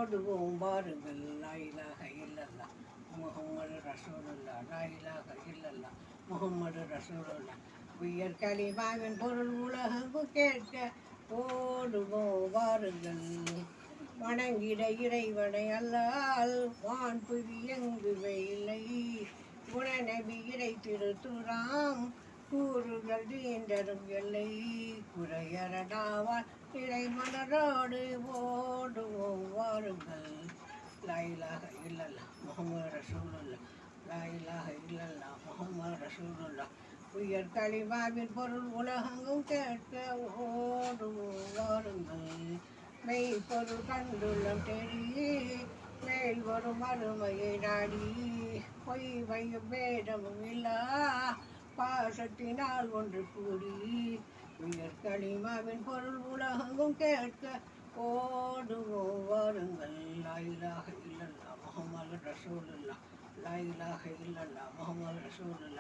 ஓடுவோம் வாருங்கள். லா இலாஹ இல்லல்லா முஹம்மது ரசூலுல்லாஹ். லா இலாஹ இல்லல்லா முஹம்மது ரசூலுல்லாஹ். உயர் கலிமாவின் பொருள் உலகெங்கும் கேட்க ஓடுவோம் வாருங்கள். வணங்கிட இறைவனை அல்லால் வான்புவி எங்குமே இல்லை. குணநபி இறை திருத்துறாம் கூறுகள் நீண்டரும் எல்லை. குறையறடாவால் இறை மலரோடு ஓடுவோம் வாருங்கள். லா இலாஹ இல்லல்லா முஹம்மது ரசூலுல்லாஹ். லா இலாஹ இல்லல்லா முஹம்மது ரசூலுல்லாஹ். உயர் கலிமாவின் பொருள் உலகெங்கும் கேட்க ஓடுவோம் வாருங்கள். மெய்ப்பொருள் கண்டுள்ளம் தேடி மேல் வரும் அருமையை நாடி பொய் வையும் வேதமும் இல்லா பாசத்தினால் ஒன்று கூடி உயர் கலிமாவின் பொருள் உலகெங்கும் கேட்க ஓடுவோம் வாருங்கள். லா இலாஹ இல்லல்லா முஹம்மது ரசூலுல்லாஹ். லா இலாஹ இல்லல்லா முஹம்மது ரசூலுல்லாஹ்.